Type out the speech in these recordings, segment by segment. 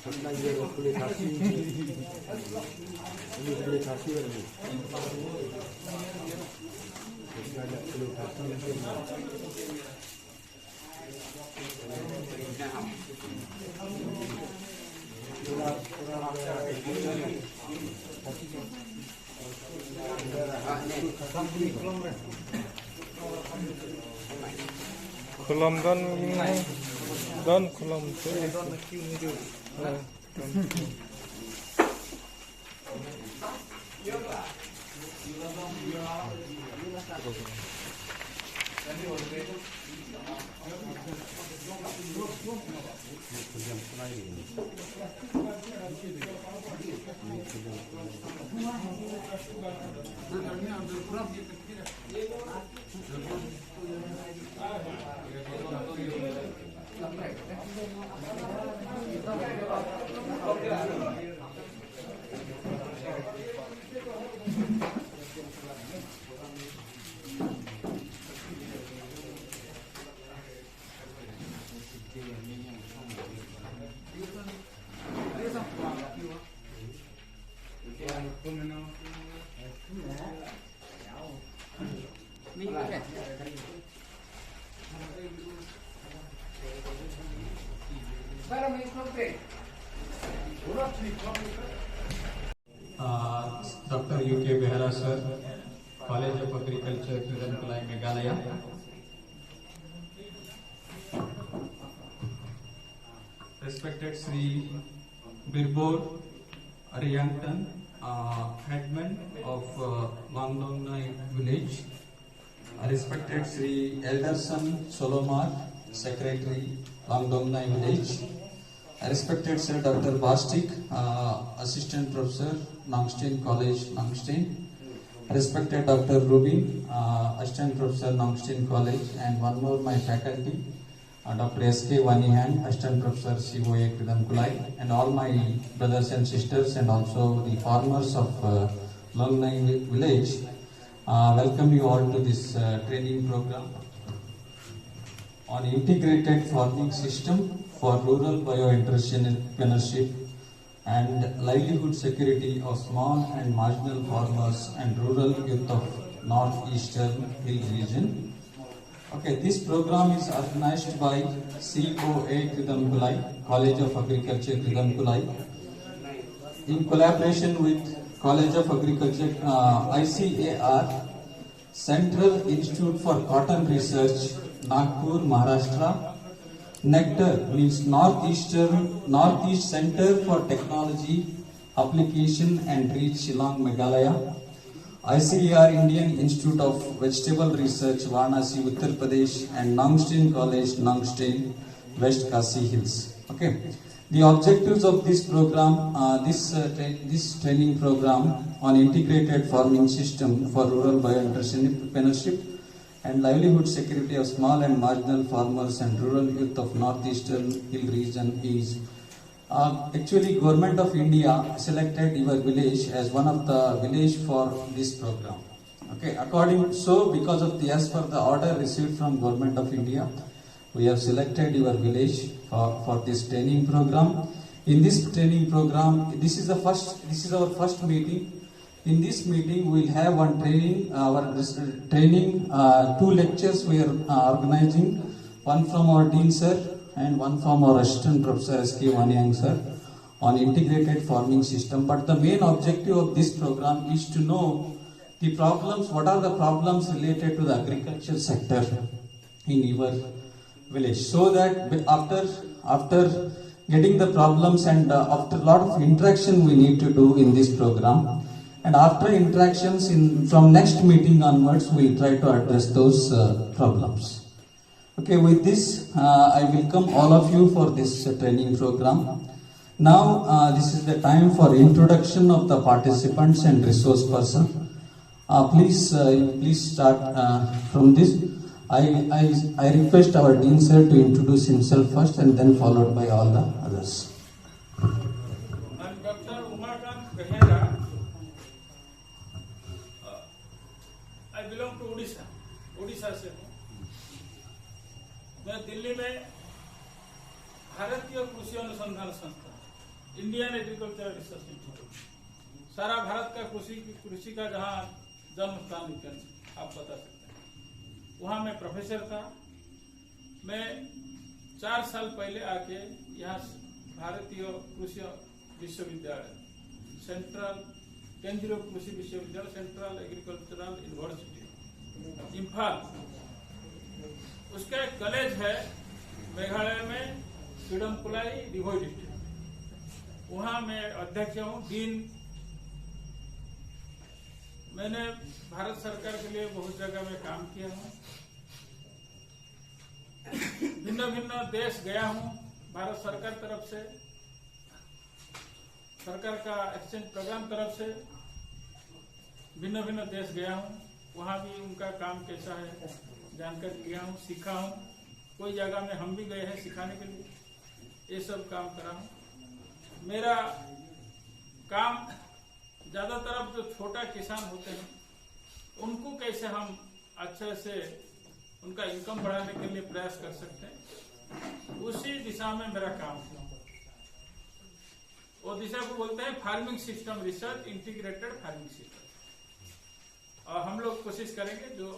पटना ये पुलिस खासी पुलिस खासी वाली पुलिस खासी Kolam dan kolam tu. Dr. U.K. Behra sir, College of Agriculture, Tiruvannamalai, Meghalaya. Respected Sri Birbor Ariyangton, headman of Langdongnai village. Respected Sri Elderson Solomar, Secretary, Langdongnai village. Respected Sir Dr. Bastik, Assistant Professor, Nongsten College, Nongsten. Respected Dr. Rubin, Assistant Professor, Nongsten College, and one more my faculty, Dr. S.K. Wanihan, Assistant Professor, COA, Tiruvannamalai, and all my brothers and sisters, and also the farmers of Langdongnai village. Welcome you all to this training program on integrated farming system for rural bioentrepreneurship and livelihood security of small and marginal farmers and rural youth of northeastern hill region. Okay, this program is organized by COA Tiruvannamalai, College of Agriculture Tiruvannamalai, in collaboration with College of Agriculture, ICAR, Central Institute for Cotton Research, Nagpur, Maharashtra. NECTAR means Northeast Center for Technology, Application and Reach, Shillong, Meghalaya. ICAR, Indian Institute of Vegetable Research, Varanasi, Uttar Pradesh, and Nongsten College, Nongsten, West Khasi Hills. Okay. The objectives of this program, this training program on integrated farming system for rural bioentrepreneurship and livelihood security of small and marginal farmers and rural youth of northeastern hill region is actually Government of India selected your village as one of the village for this program. Okay, because of the as per the order received from Government of India, we have selected your village for this training program. In this training program, this is our first meeting. In this meeting, we will have one training, two lectures we are organizing, one from our Dean sir and one from our Assistant Professor S.K. Wanihan sir on integrated farming system. But the main objective of this program is to know the problems, what are the problems related to the agriculture sector in your village, so that after getting the problems and after a lot of interaction we need to do in this program, and after interactions from next meeting onwards we will try to address those problems. Okay, with this I welcome all of you for this training program. Now this is the time for introduction of the participants and resource person. Please start from this. I request our Dean sir to introduce himself first and then followed by all the others. I'm Dr. Umakant Behera. I belong to Orissa से हूँ। मैं दिल्ली में भारतीय कृषि अनुसंधान संस्थान Indian agricultural research institute. सारा भारत का कृषि का जहाँ जन्म स्थान आप बता सकते हैं। वहाँ मैं प्रोफेसर था। मैं 4 साल पहले आके यहाँ भारतीय कृषि विश्वविद्यालय, सेंट्रल केंद्रीय कृषि विश्वविद्यालय, सेंट्रल एग्रीकल्चरल यूनिवर्सिटी इम्फाल, उसका एक कॉलेज है मेघालय में, सिडमकुलाई डिभोई डिस्ट्रिक्ट। वहाँ मैं अध्यक्ष हूँ, डीन। मैंने भारत सरकार के लिए बहुत जगह में काम किया हूँ, भिन्न भिन्न देश गया हूँ। भारत सरकार तरफ से, सरकार का एक्सचेंज प्रोग्राम तरफ से भिन्न भिन्न देश गया हूँ। वहाँ भी उनका काम कैसा है जानकर लिया हूँ, सीखा हूँ। कोई जगह में हम भी गए हैं सिखाने के लिए, ये सब काम करा हूँ। मेरा काम ज्यादातर अब जो छोटा किसान होते हैं उनको कैसे हम अच्छे से उनका इनकम बढ़ाने के लिए प्रयास कर सकते हैं, उसी दिशा में मेरा काम है। वो दिशा को बोलते हैं farming system research, integrated farming system. और हम लोग कोशिश करेंगे जो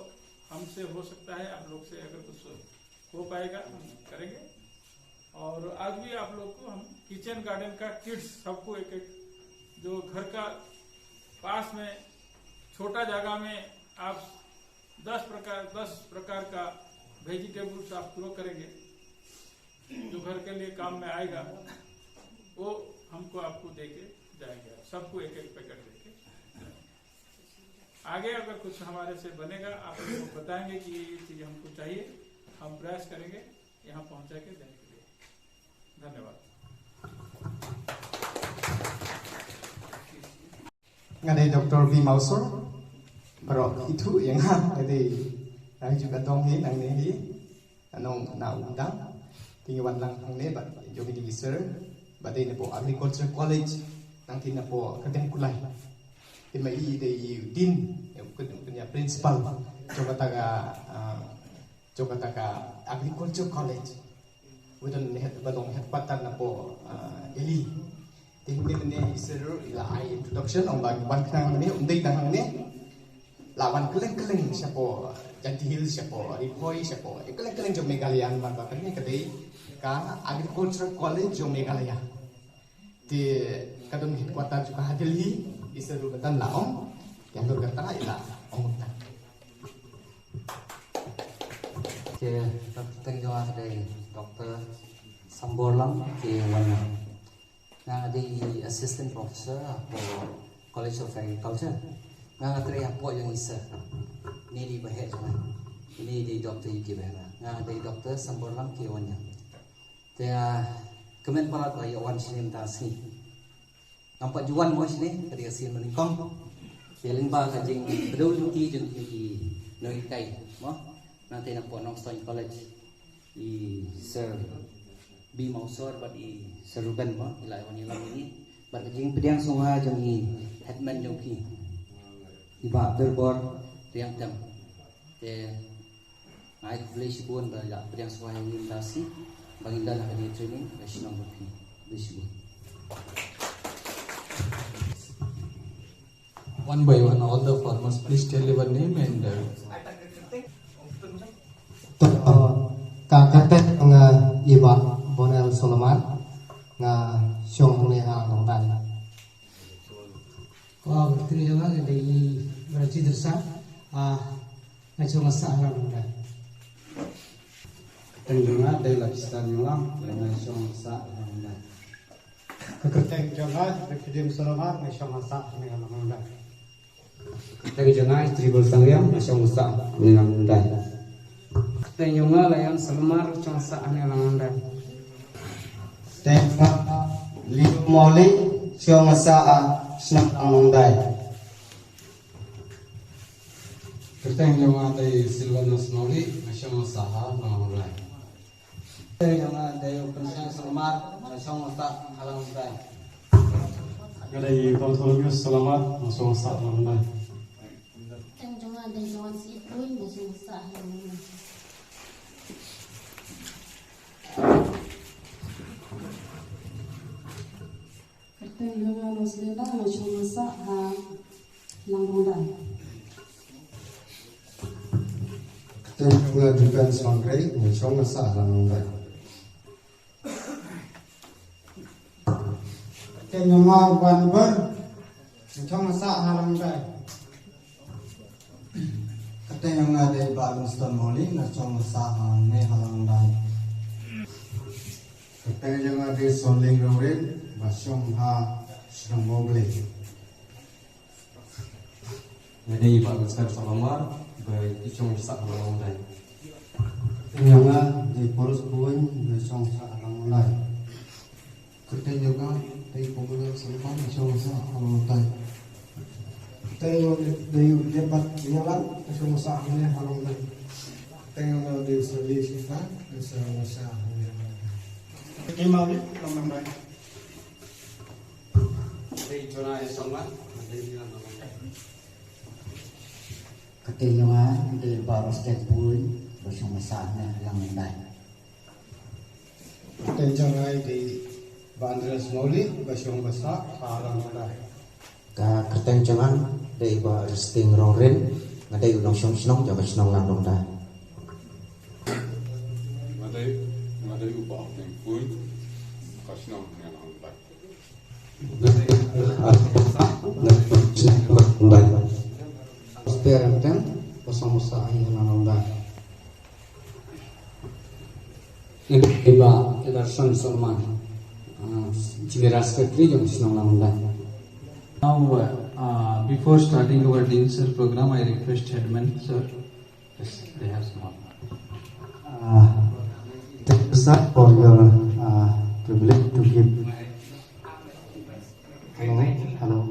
हमसे हो सकता है, आप लोग से अगर कुछ हो पाएगा हम करेंगे। और आज भी आप लोग को हम किचन गार्डन का किट्स सबको एक एक, जो घर का पास में छोटा जगह में आप 10 प्रकार का वेजिटेबल्स आप ग्रो करेंगे, जो घर के लिए काम में आएगा, वो हमको आपको देके जाएंगे। सबको एक एक पैकेट देके आगे अगर कुछ हमारे से बनेगा आप लोगों को बताएंगे कि ये चीज हमको चाहिए, हम प्रयास करेंगे यहाँ पहुंचा के देने के लिए। धन्यवाद। Ngadai Dr. V. Mausor Barok itu yang ngadai juga dong ni nang ni anong na undang tinggal lang hang ne ba jogi di sir badai na po agriculture college nang tin na po kadang kulay timai dei din punya principal coba taga agriculture college udon head badong headquarter na po eli tinggal ni sir ila ai introduction ong bagi ban kang ni undai tang ni lawan keleng-keleng siapa Jantihil siapa Ripoi siapa keleng-keleng jom Meghalaya ban bakan ni kadai ka agriculture college jom Meghalaya di kadang headquarter juga hadili iseru betan laong yang berkata ila omutan. Ke teng jawab dari Dr. Samborlam ke Wana. Nga di assistant professor for College of Agriculture. Nga teri apa yang isa. Ni di bahaya cuma. Ini di Dr. Yuki Behra. Nga di Dr. Samborlam ke Wana. Dia kemen parat bayi awan sini mtasi. Nampak juan mo sini dari asin meningkong. Feeling ba kajing bedul nuki jeng di noi kai mo. Nanti nampak Nongstoin College di Sir B. Mausor bat di Seruben mo ilai wani lam ini bat kajing pediang sunga jeng i headman jeng ki iba berbor riang tem te ngai village pun ba ya pediang sunga yang indasi baginda nak di training national ki bisibu. One by one, all the farmers, please tell your name and Kakatet nga iba Bonel Solomon nga siyong niha ng tali. Ko tini nga di berarti dersa nga siyong sa haram na. Tengah dari lapisan yang dengan syong sa yang Kakateng jaga Rekidim Solomon nga siyong sa niha ng tali. Tagi jangai tribal sangyam asyong sa minang dai. Tenyonga layang selmar cong sa ane langanda. Tengah liu moli siyong sa snap ang dai. Kerteng yang ada Silvanus Noli asyong saha nangurai. Tengah dayo pensang Solomon nga siyong sa halang dai. Dari Bartholomeus Selamat langsung saat mengenai. Jangan ada jangan si pun masih sah yang Teng jonga nos leda na choma sa ha langronda. Tengah defense mangkrai mencong sa lang dai. Tengah ban ber, mencong sa halang dai. Tengah ada balance dan moli mencong sa ne halang dai. Tengah ada soling rorin masyong ha senang mobil. Jadi Pak Ustaz Salamar bericung sak halang dai. Tengah di poros buin mencong sa halang dai. Tengah di komunikasi selepas mencong sa halang dai. Tengah di debat jalan mencong sa halang dai. Tengah di solusi kan mencong sa halang dai. Kemau ni lamang dai. Jadi zona esongan, jadi halang dai. Ketinggalan di baros pun bersama sana yang lain. Tengah di Bandras Moli mencong sa halang dai. Ketenjangan dari sting rorin ngadai unang senong jaga senong landong dah. Ngadai ubah yang pun kasih nama yang Perhatian bersama-sama yang nanda. Iba Ederson Solman, General Secretary yang senang nanda. Now, before starting our Dean Sir program, I request Headman Sir. Yes, they have small. Thank you, sir, for your privilege to give. Hello.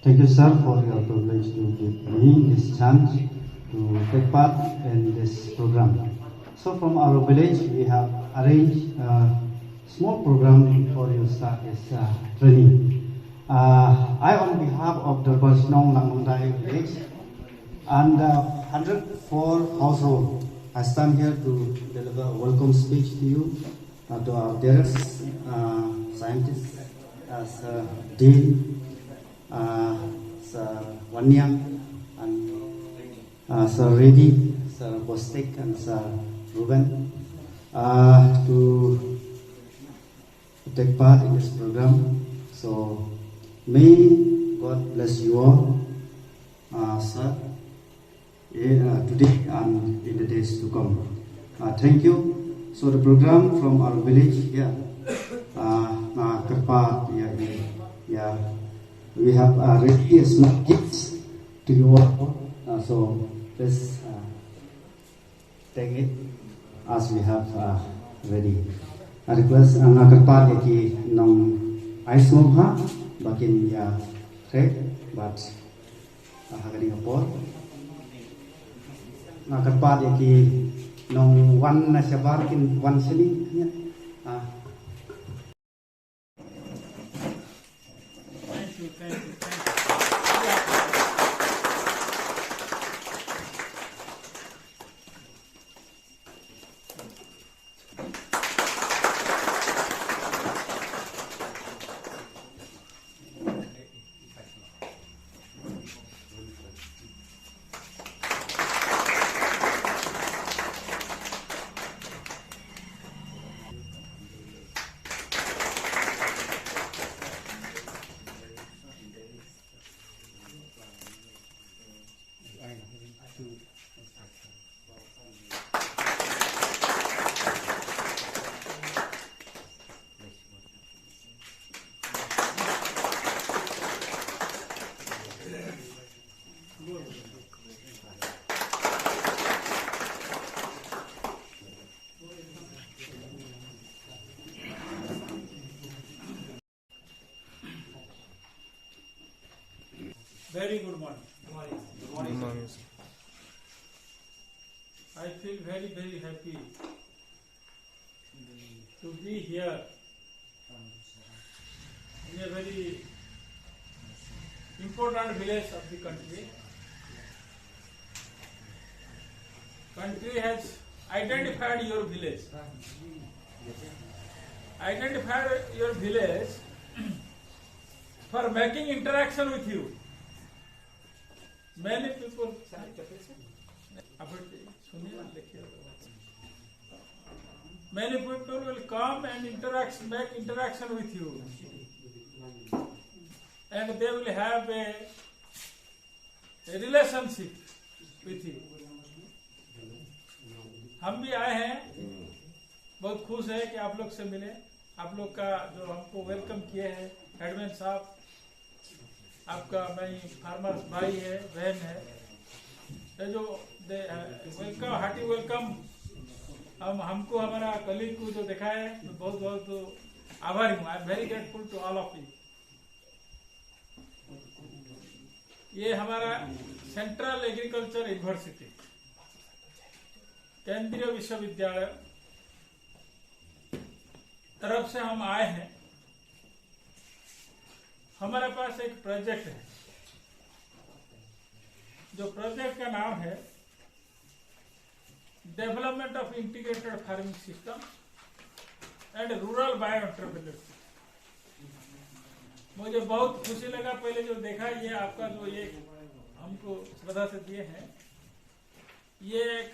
Thank you, sir, for your privilege to give me this chance to take part in this program. So, from our village, we have arranged a small program for you start this training. I, on behalf of the Barsinong Langundai village and 104 household, I stand here to deliver a welcome speech to you, to our dearest scientists, as Dean, Sir Wanyang, and Sir Reddy, Sir Bostik, and Sir Ruben, to take part in this program. So, may God bless you all, sir, today and in the days to come. Thank you. So the program from our village here, Kerpat, we have ready small gifts to you all. So let's take it as we have ready. I request Kerpat yaki nong ice ha bakin ya trek but hagari ngapor Kerpat yaki nong one na sabar kin one sini nya Thank you. Very good morning. Good morning. I feel very, very happy to be here in a very important village of the country. Country has identified your village identified your village for making interaction with you. Many people, many people will come and make interaction with you, and they will have a relationship with you. हम भी आए हैं, बहुत खुश है कि आप लोग से मिले। आप लोग का जो हमको वेलकम किए हैं, हेडमैन साहब, आपका भाई फार्मर्स भाई है, बहन है, ये जो वेलकम, हार्टी वेलकम हमको हमारा कलीग को जो देखा है, मैं बहुत बहुत आभारी हूँ। I am very grateful to all of you. ये हमारा सेंट्रल एग्रीकल्चर यूनिवर्सिटी, केंद्रीय विश्वविद्यालय तरफ से हम आए हैं। हमारे पास एक प्रोजेक्ट है, जो प्रोजेक्ट का नाम है development of integrated farming system and rural bio entrepreneurship. मुझे बहुत खुशी लगा पहले जो देखा, ये आपका जो ये हमको श्रद्धा से दिए हैं, ये एक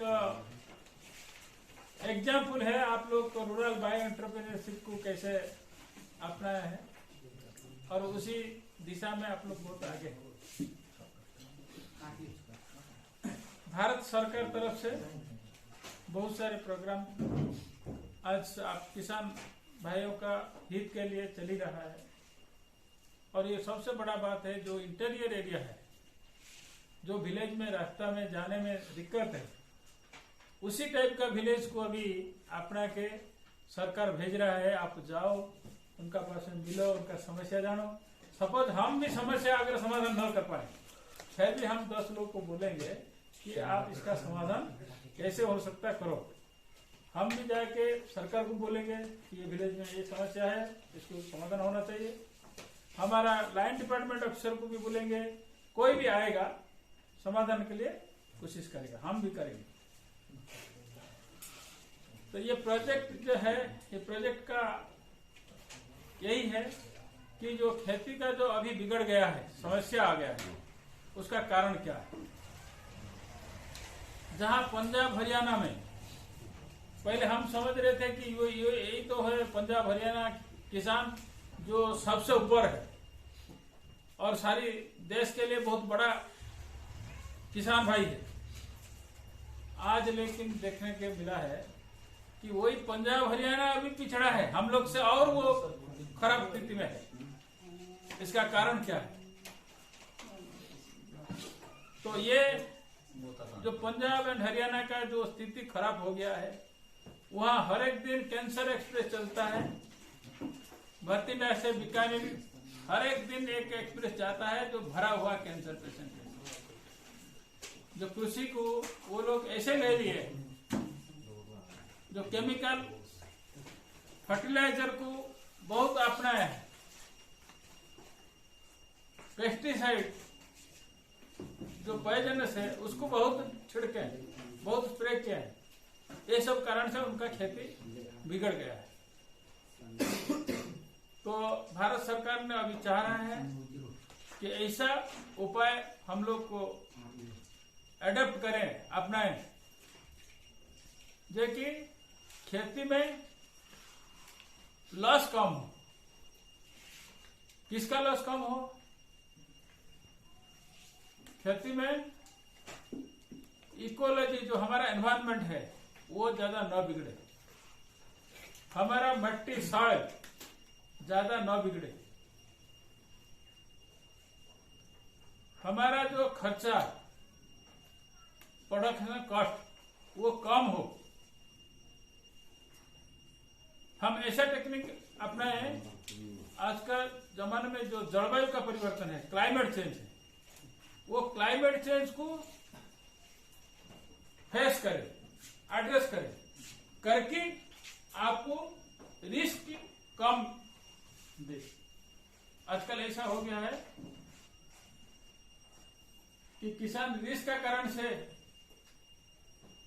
एग्जाम्पल है आप लोग को रूरल बायो एंटरप्रेन्योरशिप को कैसे अपनाया है, और उसी दिशा में आप लोग बहुत आगे हैं। भारत सरकार तरफ से बहुत सारे प्रोग्राम आज आप किसान भाइयों का हित के लिए चली रहा है, और ये सबसे बड़ा बात है, जो इंटीरियर एरिया है, जो विलेज में रास्ता में जाने में दिक्कत है, उसी टाइप का विलेज को अभी अपना के सरकार भेज रहा है। आप जाओ, उनका पास में मिलो, उनका समस्या जानो। सपोज हम भी समस्या अगर समाधान न कर पाए, फिर भी हम 10 लोग को बोलेंगे कि आप इसका समाधान कैसे हो सकता है करो। हम भी जाके सरकार को बोलेंगे कि ये विलेज में ये समस्या है, इसको समाधान होना चाहिए। हमारा लाइन डिपार्टमेंट अफसर को भी बोलेंगे, कोई भी आएगा समाधान के लिए कोशिश करेगा, हम भी करेंगे। तो ये प्रोजेक्ट जो है, ये प्रोजेक्ट का यही है कि जो खेती का जो अभी बिगड़ गया है, समस्या आ गया है, उसका कारण क्या है। जहां पंजाब हरियाणा में पहले हम समझ रहे थे कि यही तो है पंजाब हरियाणा किसान जो सबसे ऊपर है और सारी देश के लिए बहुत बड़ा किसान भाई है। आज लेकिन देखने के मिला है कि वही पंजाब हरियाणा अभी पिछड़ा है हम लोग से, और वो खराब स्थिति में है। इसका कारण क्या है? तो ये जो पंजाब एंड हरियाणा का जो स्थिति खराब हो गया है, वहां हर एक दिन कैंसर एक्सप्रेस चलता है, भतींडा से बीकानेर हर एक दिन एक एक्सप्रेस जाता है जो भरा हुआ कैंसर पेशेंट है। जो कृषि को वो लोग ऐसे ले लिए, जो केमिकल फर्टिलाइजर को बहुत अपनाया है, पेस्टिसाइड जो पॉइजनस है उसको बहुत छिड़के हैं, बहुत स्प्रे किया है। ये सब कारण से उनका खेती बिगड़ गया है। तो भारत सरकार ने अभी चाह रहा है कि ऐसा उपाय हम लोग को एडप्ट करें, अपनाएं, जो कि खेती में लॉस कम हो। किसका लॉस कम हो? खेती में इकोलॉजी जो हमारा एनवायरनमेंट है वो ज्यादा न बिगड़े, हमारा मट्टी सॉइल ज्यादा न बिगड़े, हमारा जो खर्चा प्रोडक्शन कॉस्ट वो कम हो। हम ऐसा टेक्निक अपनाएं। आज का जमाने में जो जलवायु का परिवर्तन है, क्लाइमेट चेंज है, वो क्लाइमेट चेंज को फेस करे, एड्रेस करे, करके आपको रिस्क कम दे। आजकल ऐसा हो गया है कि किसान रिस्क का कारण से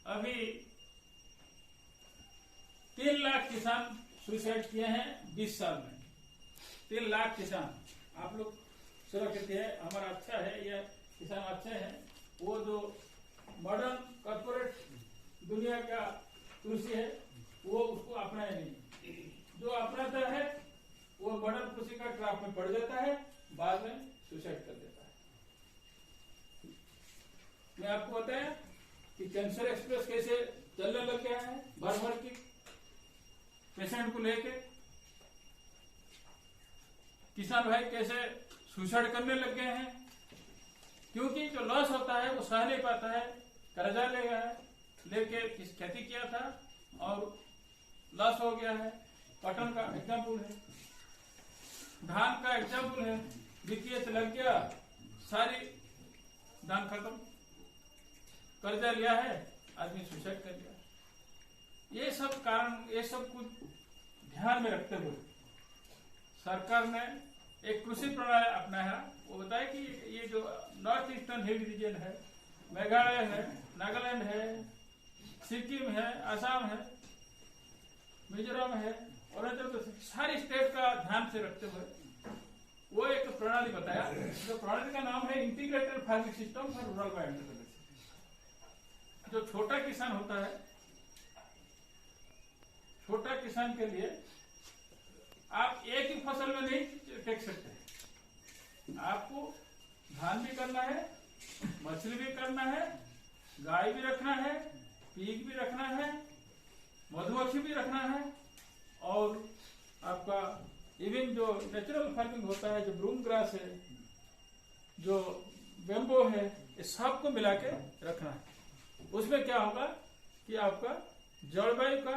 अभी 3 लाख किसान सुसाइड किए हैं 20 साल में। 3 लाख किसान। आप लोग सुरक्षित है, हमारा अच्छा है, यह किसान अच्छे हैं। वो जो मॉडर्न कॉर्पोरेट दुनिया का कृषि है वो उसको अपनाया नहीं। जो अपनाता है वो मॉडर्न कृषि का ट्रैप में पड़ जाता है, बाद में सुसाइड कर देता है। मैं आपको बताया कि कैंसर एक्सप्रेस कैसे चलने लग गया है, भर भर की पेशेंट को लेके। किसान भाई कैसे सुसाइड करने लग गए हैं, क्योंकि जो लॉस होता है वो सह नहीं पाता है, कर्जा ले गया है, लेके किस खेती किया था और लॉस हो गया है। कॉटन का एग्जाम्पल है, धान का एग्जाम्पल है, बीपीएच लग गया, सारी धान खत्म, कर्जा लिया है, आदमी सुसाइड कर लिया। ये सब कारण, ये सब कुछ ध्यान में रखते हुए सरकार ने एक कृषि प्रणाली अपनाया। वो बताया कि ये जो नॉर्थ ईस्टर्न हिल रीजन है, मेघालय है, नागालैंड है, सिक्किम है, असम है, मिजोरम है, अरुणाचल प्रदेश, सारी स्टेट का ध्यान से रखते हुए वो एक प्रणाली बताया। जो प्रणाली का नाम है integrated farming system for rural biodiversity. जो छोटा किसान होता है, छोटा किसान के लिए आप एक ही फसल में नहीं टेक सकते। आपको धान भी करना है, मछली भी करना है, गाय भी रखना है, पीक भी रखना है, मधुमक्खी भी रखना है, और आपका इवन जो नेचुरल फार्मिंग होता है, जो ब्रूम ग्रास है, जो बेम्बो है, ये सबको मिला के रखना है। उसमें क्या होगा कि आपका जलवायु का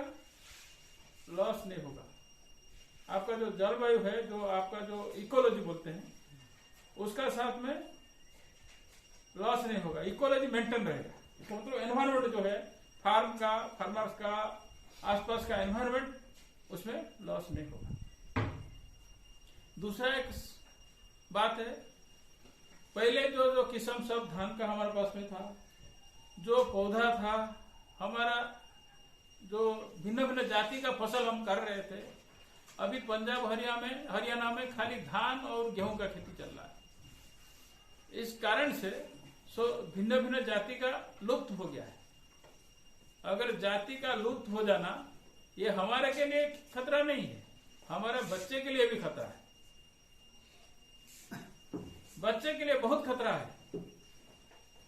लॉस नहीं होगा। आपका जो जलवायु है, जो आपका जो इकोलॉजी बोलते हैं, उसका साथ में लॉस नहीं होगा, इकोलॉजी मेंटेन रहेगा। तो मतलब एनवायरमेंट जो है फार्म का, फार्मर्स का, आसपास का एनवायरमेंट, उसमें लॉस नहीं होगा। दूसरा एक बात है, पहले जो किस्म सब धान का हमारे पास में था, जो पौधा था, हमारा जो भिन्न भिन्न जाति का फसल हम कर रहे थे, अभी पंजाब हरियाणा में खाली धान और गेहूं का खेती चल रहा है। इस कारण से भिन्न भिन्न जाति का लुप्त हो गया है। अगर जाति का लुप्त हो जाना, ये हमारे के लिए खतरा नहीं है, हमारे बच्चे के लिए भी खतरा है। बच्चे के लिए बहुत खतरा है।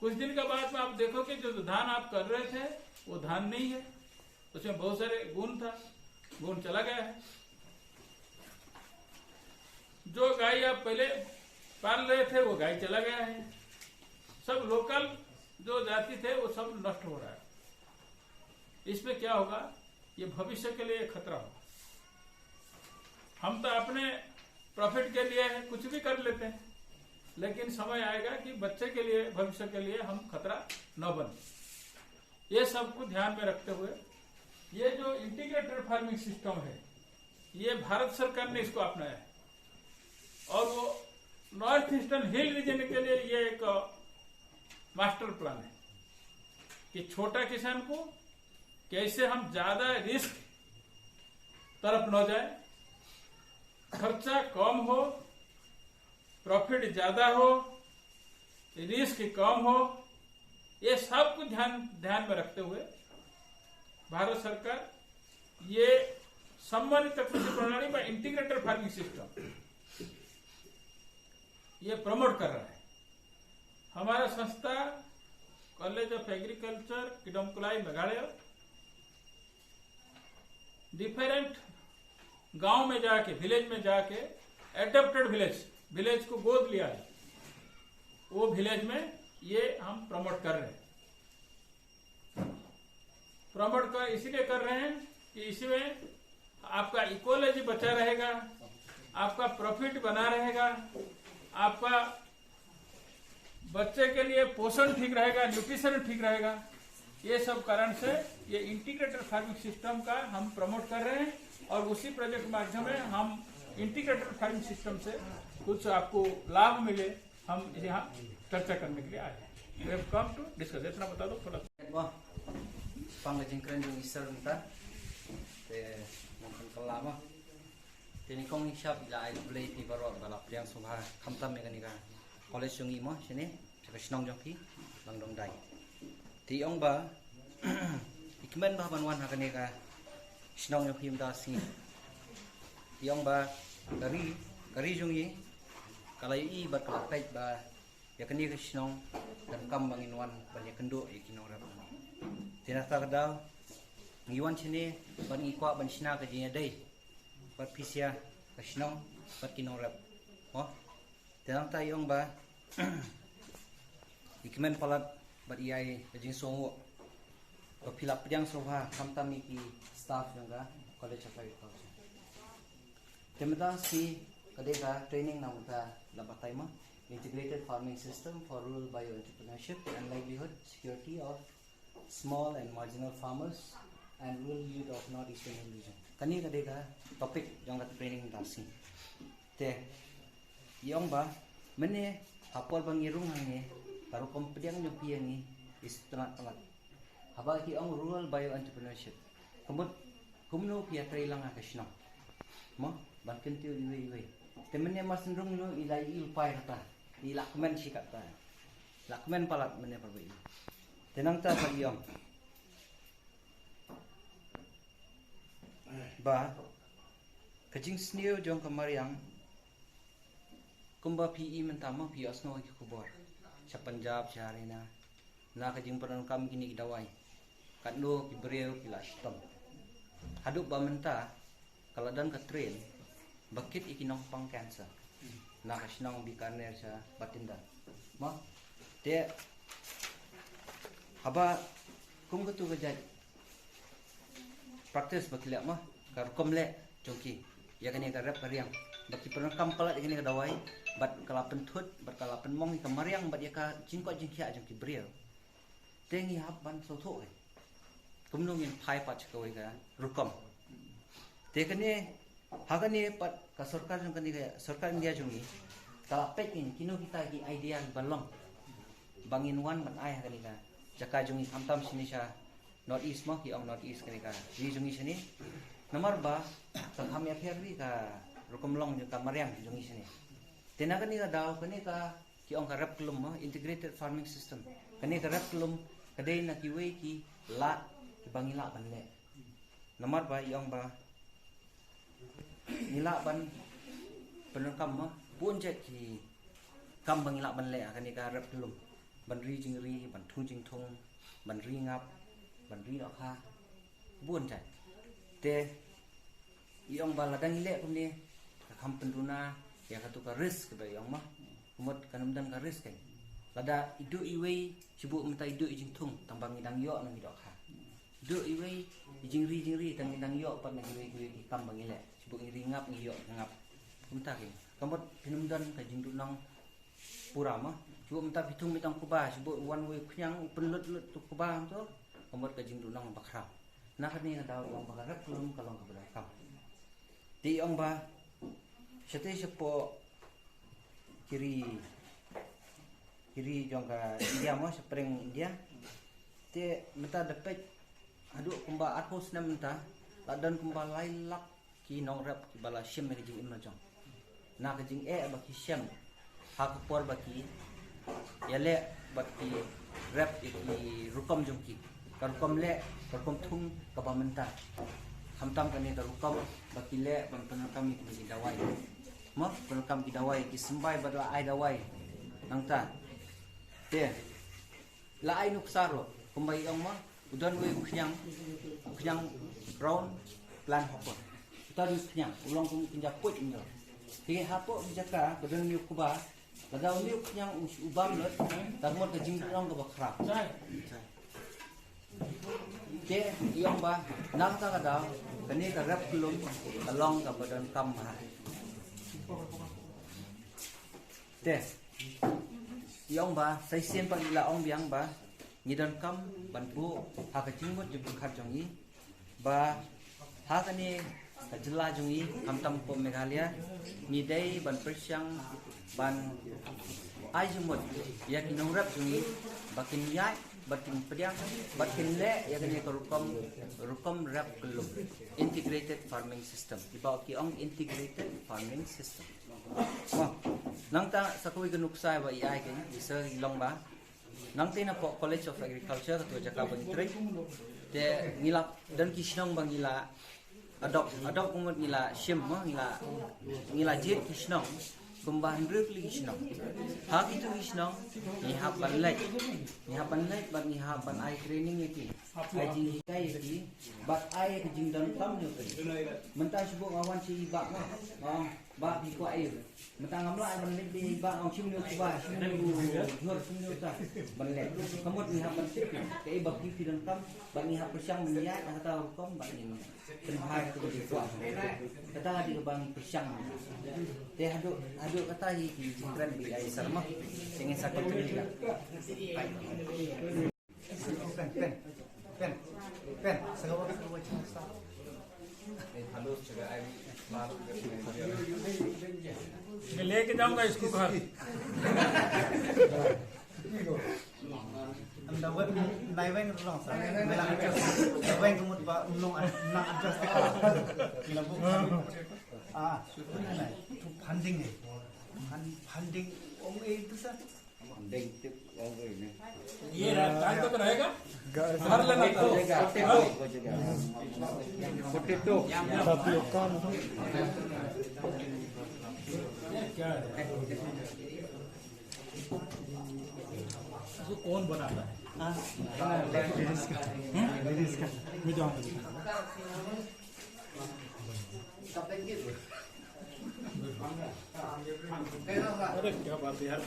कुछ दिन के बाद में आप देखोगे जो धान आप कर रहे थे वो धान नहीं है, उसमें बहुत सारे गुण था, गुण चला गया है। जो गाय आप पहले पाल रहे थे वो गाय चला गया है। सब लोकल जो जाति थे वो सब नष्ट हो रहा है। इसमें क्या होगा, ये भविष्य के लिए खतरा होगा। हम तो अपने प्रॉफिट के लिए कुछ भी कर लेते हैं, लेकिन समय आएगा कि बच्चे के लिए, भविष्य के लिए हम खतरा न बने। ये सब को ध्यान में रखते हुए ये जो इंटीग्रेटेड फार्मिंग सिस्टम है, ये भारत सरकार ने इसको अपनाया है, और वो नॉर्थ ईस्टर्न हिल रीजन के लिए ये एक मास्टर प्लान है कि छोटा किसान को कैसे हम ज्यादा रिस्क तरफ न जाए, खर्चा कम हो, प्रॉफिट ज्यादा हो, रिस्क कम हो, ये सब कुछ ध्यान में रखते हुए भारत सरकार ये सम्मानित कृषि प्रणाली में इंटीग्रेटेड फार्मिंग सिस्टम ये प्रमोट कर रहा है। हमारा संस्था college of agriculture Kyrdemkulai Meghalaya different गांव में जाके, विलेज में जाके, एडेप्टेड विलेज को गोद लिया है, वो विलेज में ये हम प्रमोट कर रहे हैं। प्रमोट कर इसीलिए कर रहे हैं कि इसमें आपका इकोलॉजी बचा रहेगा, आपका प्रॉफिट बना रहेगा, आपका बच्चे के लिए पोषण ठीक रहेगा, न्यूट्रिशन ठीक रहेगा। ये सब कारण से ये इंटीग्रेटेड फार्मिंग सिस्टम का हम प्रमोट कर रहे हैं, और उसी प्रोजेक्ट के माध्यम में हम इंटीग्रेटेड फार्मिंग सिस्टम से कुछ आपको लाभ मिले, हम यहाँ चर्चा करने के लिए आए हैं। We have come to discuss. इतना बता दो थोड़ा। Panglajeng keren yung isa rin ta. mungkin kelam ah. Tini kong hisap ila ai boleh pi barok balap yang subha khamtam mekanika. College sungi mo sini sekesenong joki langdong dai. Ti ong ba ikmen ba banwan hakanika senong joki mda si. Ti ong ba kari jungi kalai I bat kalapet ba ya kani ke senong dan kam banginwan banyak kendo ikinong rap. Tinata kadal ngiwan sini ban ikwa ban sina ka jinya dai bat pisia ka sinong bat kinong rap oh tenang tayong ba ikmen palat bat iai jing songo ba pilap yang soha kamtami ki staff yang ga college of agriculture temda si kadega training namta labatay ma integrated farming system for rural bio entrepreneurship and livelihood security of small and marginal farmers and rural youth of northeastern region. Kani kadega topik yang kat training dasi. Te yang ba mene hapol bang irung hangi baru kompediang jo piangi istanat palat. Haba ki ang rural bio entrepreneurship. Kumno pia trailang akasno. Mo ban kentiu iwe. Te mene masendrung no ilai ilpai kata. Ilakmen sikata. Lakmen palat mene perbai. Tenang ta payong. Ba kajing snew jong kamariang kumba PE mentama pi asno ki kubor sa Punjab sa Haryana na kajing panon kam kini dawai kadno ki breu ki lastam haduk ba menta kaladan ka train bakit ikinong pang cancer na kasnong bikaner sa Batinda ma te haba kum gatu gajai praktis bakilak mah karukom le jongki ya kani karap kariang baki pernah kampalat kani kadawai bat kalapen thut bat kalapen mong kamariang bat ya ka jingko jingkia jongki brio tengi haban sotho kumnung in phai pat chkoi ka rukom te kani hagani pat ka sarkar jong kani ka sarkar india jongi kalapet kino kita ki idea balong bangin wan bat ai kani ka jaka jongi kamtam sini sha North East mo ki ang North East kani ka di jungi sini nomor ba ka kami apheri ka rukomlong jo kamariang jungi sini tenaga ni ka daw kani ka ki ang karap klum mo integrated farming system kani karap klum kadai na kiwe ki la ki bangila banle nomor ba yang ba nila ban penekam mo punje ki kam bangila banle kani ka rap klum ban ri jingri ban thung jing thung ban ri ngap ban ri dak ha buôn chạy te iong bala dang ile kumni kham penduna ya katu ka risk ba iong ma kumot kanam dan ka risk kai lada idu iwe sibu menta idu ijing thung tambang idang yo nang idok ha idu iwe ijing ri tang idang yo pat nang iwe ki kam bang ile sibu iri ngap ngi yo ngap kumta ki kamot pinum dan ka jing du nang pura ma sibu menta pitung mitang kuba sibu one way khyang penlut tu kuba to komot ka jing dunang bakra na kani daw ang bagarap kulum kalong ka belakang ti ong ba sete sepo kiri jong ka India mo sa pring India te meta dapat adu kumba atos na menta ladan kumba lailak ki nong rap ki bala shim ki jing imna jong na ka jing ba ki shim ha ka por ba ki yale ba ki rap ki rukom jong ki karukom le karukom thung kabamenta hamtam kani karukom bakile ban penakam ki dawai mo penakam ki dawai ki sembai badla ai dawai nangta te la ai nuksaro kumbai ang mo udan we khyang round plan hopper kita di khyang ulang kum kinja put inyo ti hapo bijaka badan mi kuba ladaw mi khyang ubam lot tarmot ka jingrong ka bakra ke iyong ba nakta ka daw kani ka rap kulum kalong ka badan kam ha te iyong ba sai sien pag ila ong biang ba ngidan kam banpu ha ka jingmot jung khat jongi ba ha kani ka jela jongi kamtam po Meghalaya ni dai ban persyang ban ai jumot ya kinong rap jongi bakin yai batin pediang batin le ya kene rukom rap kelum integrated farming system ibao ki ong integrated farming system wah nang ta sakoi genuk sai ba ai ke isa long ba nang te na po College of Agriculture to jaka bangitri te ngila dan kisnong bangila adopt kumut ngila shim ngila jit kisnong kumbahan rukli kisnong hak itu kisnong ni hapan lek bat ni hapan ai training itu ai ji kai itu bat ai ke jing dan tam ni mentah sebut awan si bak bak di ko air mentah ngamla ai ban lek di bak ong sim ni ba sim ni ta ban lek kamut ni hapan sip ke bak ki dan tam bat ni hap persang menyat atau kom bat ni kenhai tu di kuat kata di bang persang te aduk kata hi kren bi ai sarma ingin sakit juga pen segawa cerita hello जगह आई मैं लेके जाऊंगा इसको घर dapat naibeng long sa melang naibeng kumut ba long na adjust ka kila bu sudah nai tu funding ni funding om itu sa funding tip over ni ये time तक रहेगा घर लेना पोटैटो क्या है इसको कौन बनाता है मैं जाऊंगा अरे क्या बात है यार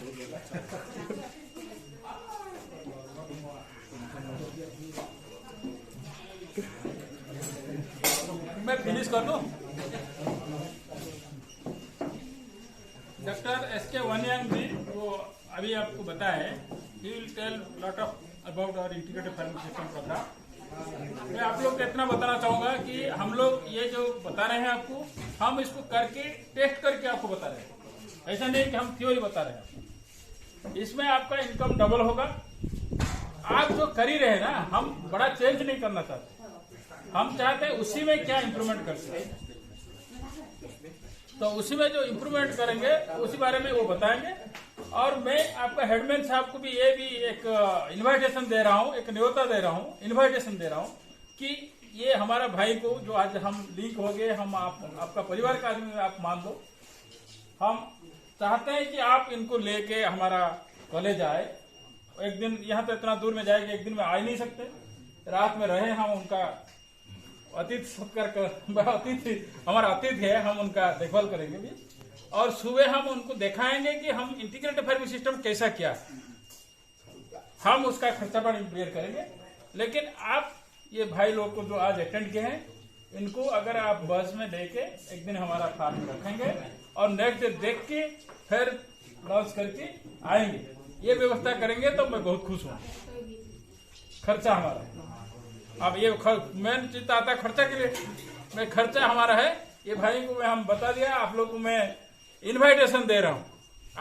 मैं फिनिश कर दूं डॉक्टर एस.के. वनयांग जी वो अभी आपको बताए he will tell lot of about our integrated farming system program. मैं आप लोग को इतना बताना चाहूंगा कि हम लोग ये जो बता रहे हैं आपको हम इसको करके टेस्ट करके आपको बता रहे हैं ऐसा नहीं कि हम थ्योरी बता रहे हैं इसमें आपका इनकम डबल होगा आप जो कर ही रहे ना हम बड़ा चेंज नहीं करना चाहते हम चाहते हैं उसी में क्या इंप्रूवमेंट कर सकते तो उसी में जो इंप्रूवमेंट करेंगे उसी बारे में वो बताएंगे और मैं आपका हेडमैन साहब को भी ये भी एक इनविटेशन दे रहा हूँ एक न्योता दे रहा हूँ इनविटेशन दे रहा हूँ कि ये हमारा भाई को जो आज हम लिंक हो गए हम आपका परिवार का आदमी आप मान लो हम चाहते हैं कि आप इनको लेके हमारा कॉलेज आए एक दिन यहाँ तो इतना दूर में जाएंगे एक दिन में आ ही नहीं सकते रात में रहे हम उनका अतिथि सत्कार कर अतिथि हमारा अतिथि है हम उनका देखभाल करेंगे भी और सुबह हम उनको दिखाएंगे कि हम इंटीग्रेटेड फार्मिंग सिस्टम कैसा किया हम उसका खर्चा पानी बेयर करेंगे लेकिन आप ये भाई लोग को जो आज अटेंड किए हैं इनको अगर आप बस में लेके एक दिन हमारा फार्म में रखेंगे और नेक्स्ट डे देख के फिर लॉन्च करके आएंगे ये व्यवस्था करेंगे तो मैं बहुत खुश हूँ खर्चा हमारा अब ये मेन चीज आता है खर्चा के लिए मैं खर्चा हमारा है ये भाई को मैं हम बता दिया आप लोग को मैं इनविटेशन दे रहा हूँ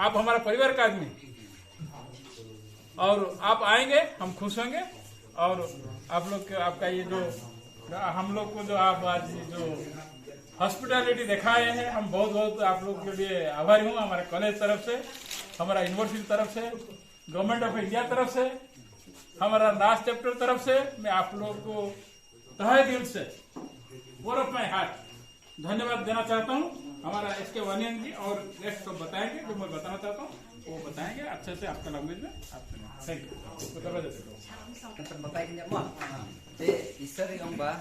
आप हमारा परिवार का आदमी और आप आएंगे हम खुश होंगे और आप लोग के आपका ये जो हम लोग को जो आप आज जो हॉस्पिटैलिटी दिखाए हैं हम बहुत बहुत आप लोग के लिए आभारी हूँ हमारे कॉलेज तरफ से हमारा यूनिवर्सिटी तरफ से गवर्नमेंट ऑफ इंडिया तरफ से हमारा नास चैप्टर तरफ से मैं आप लोग को तहे दिल से बोल ऑफ माई हार्ट धन्यवाद देना चाहता हूँ हमारा एस.के. वनयांग जी और गेस्ट सब बताएंगे जो मैं बताना चाहता हूँ वो बताएंगे अच्छे से आपका लैंग्वेज में थैंक यू बताएंगे ते isari ang ba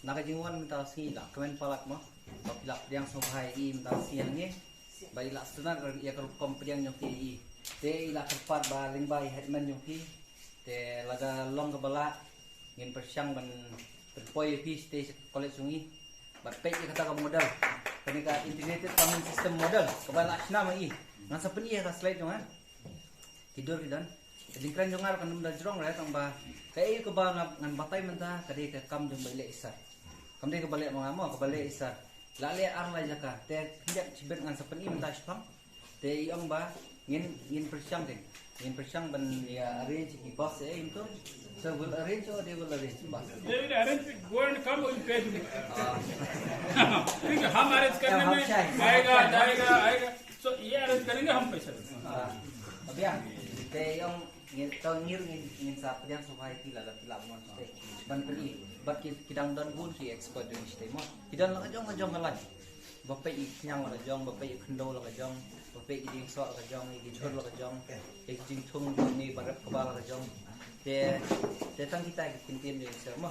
nakajinguan minta si la kemen palak mo pila yang sobhai I minta si yang ni ba ila sunan ya kar kompriang nyok I te ila kerpat ba lingbai headman nyok te laga long ka bala ngin persyang ban terpoi pi stage college sungi ba pe kata ka modal kenika integrated farming system model kabala asna ma I ngasa peni ya slide jong tidur kidan Dingkran jongar kan mda jrong ra tang ba kai ko ba ngan batay man ta kadi ka kam jong bale isa kam de ka bale mga mo ka bale isa la le ar la jaka te hindak sibet ngan sa pani man ta spam Te ông ba in persiang deh. In persiang ban ya arrange ki boss itu. So will arrange or they will arrange boss. They will arrange, go and come and pay me. ठीक है, हम arrange करने में आएगा जाएगा आएगा, so ये arrange करेंगे हम पैसा देंगे. Tapi ya, te ông tao ngin sa pedian society la mon stay. Ban pedi, bat kidang don gun ki expert din stay mo. Kidang la jong la. Bapak nyang la jong, bapak khndo la jong, bapak ding so la jong, gi chor la jong, jing thung ni barat kebal la jong. Te tang kita tin tin ni semua.